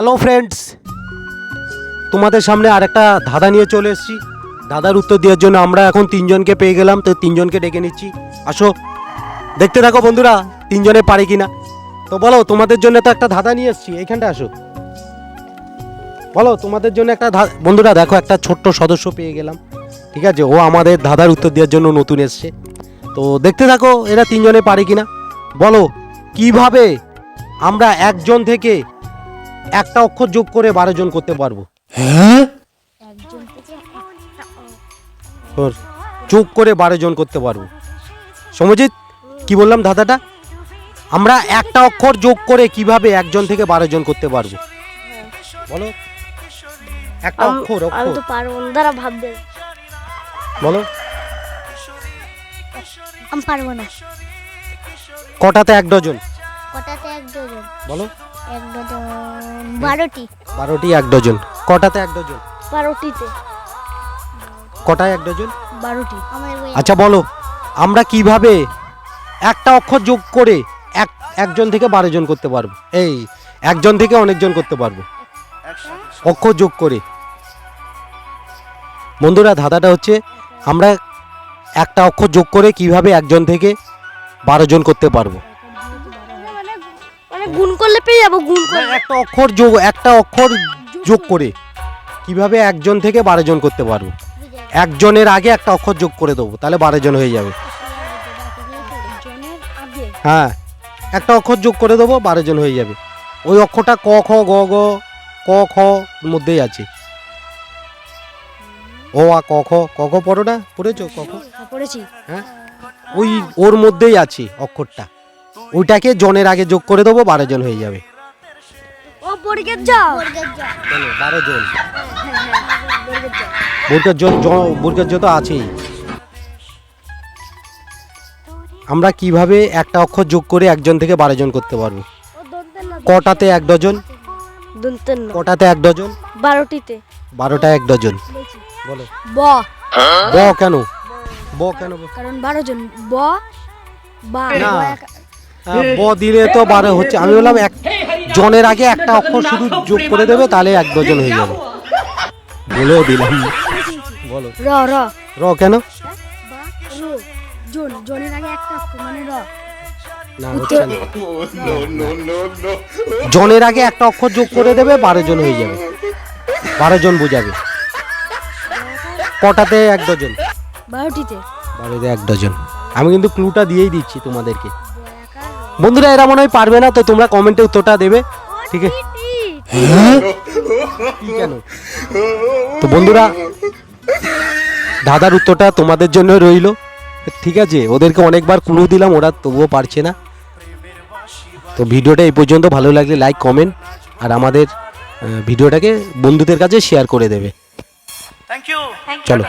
Hello friends, তোমাদের সামনে আরেকটা ধাঁধা নিয়ে চলে এসেছি। ধাঁধার উত্তর দেওয়ার জন্য আমরা এখন তিনজনকে পেয়ে গেলাম, তো তিনজনকে ডেকে নিচ্ছি। আসো, দেখতে থাকো বন্ধুরা তিনজনে পারে কিনা। তো বলো, তোমাদের জন্য তো একটা ধাঁধা নিয়ে এসেছি, এইখানটা আসো। বলো তোমাদের জন্য একটা বন্ধুরা দেখো, একটা ছোট্ট সদস্য পেয়ে গেলাম, ঠিক আছে? ও আমাদের ধাঁধার উত্তর দেওয়ার জন্য নতুন এসছে। তো দেখতে থাকো এরা তিনজনে পারে কিনা। বলো, কিভাবে আমরা একজন থেকে একটা অক্ষর যোগ করে 12 জন করতে পারবো? হ্যাঁ, যোগ করে 12 জন করতে পারবো। সমজিৎ, কি বললাম ধাঁধাটা? আমরা একটা অক্ষর যোগ করে কিভাবে একজন থেকে 12 জন করতে পারবো? বলো, একটা অক্ষর। আমি তো পারবো না, দাঁড়া ভাববে। বলো, আমি পারবো না। কটাতে 1 ডজন? কটাতে 1 ডজন? বলো, 1 ডজন 12টি। 12টি 1 ডজন। কটাতে 1 ডজন? 12টিতে। কটায় 1 ডজন? 12টি। আচ্ছা বলো, আমরা কিভাবে একটা অক্ষর যোগ করে একজন থেকে 12 জন করতে পারবো? এই একজন থেকে অনেকজন করতে পারবো অক্ষর যোগ করে। বন্ধুরা, ধাঁধাটা হচ্ছে আমরা একটা অক্ষর যোগ করে কিভাবে একজন থেকে 12 জন করতে পারবো। মানে গুণ করলে পেয়ে যাবো। গুণ করে একটা অক্ষর যোগ করে কিভাবে একজন থেকে 12 জন করতে পারবো। একজনের আগে একটা অক্ষর যোগ করে দেবো, তাহলে 12 জন হয়ে যাবে। হ্যাঁ, একটা অক্ষর যোগ করে দেবো, 12 জন হয়ে যাবে। ওই অক্ষরটা ক খ গ গ ক খ মধ্যেই আছে। ও আ ক খ। ক খ পড়ো না? পড়েছো ক খ? পড়েছি। হ্যাঁ, ওই ওর মধ্যেই আছে অক্ষরটা। ওইটাকে জনের আগে যোগ করে দেবো, 12 জন হয়ে যাবে। ও বর্গের যাও। 12 জন। বর্গের জ তো আছেই। আমরা কিভাবে একটা অক্ষর যোগ করে একজন থেকে 12 জন করতে পারবো? কটাতে 1 ডজন? কটাতে 1 ডজন? 12টিতে। 12টা 1 ডজন। বলো, ব। ব কেন? ব কেন? কারণ 12 জন। ব বা না, ব দিলে তো 12 হচ্ছে। আমি বললাম এক জনের আগে একটা অক্ষর শুধু যোগ করে দেবে, তাহলে 1 ডজন হয়ে যাবে। বলেও দিলাম। বলো, র র র কেন? জন, জনের আগে একটা অক্ষর মানে র। না, হচ্ছে না। জনের আগে একটা অক্ষর যোগ করে দেবে, 12 জন হয়ে যাবে। 12 জন বোঝাবে। কটাতে 1 ডজন? 12টিতে। 12তে 1 ডজন। আমি কিন্তু ক্লুটা দিয়েই দিচ্ছি তোমাদেরকে। বন্ধুরা, এরা মনে হয় পারবে না, তো তোমরা কমেন্টে উত্তরটা দেবে, ঠিক আছে? কি কেন? তো বন্ধুরা, ধাঁধার উত্তরটা তোমাদের জন্য রইলো, ঠিক আছে? ওদেরকে অনেকবার ক্লু দিলাম, ওরা তবুও পারছে না। তো ভিডিওটা এই পর্যন্ত। ভালো লাগলে লাইক, কমেন্ট আর আমাদের ভিডিওটাকে বন্ধুদের কাছে শেয়ার করে দেবে। Thank you. চলো।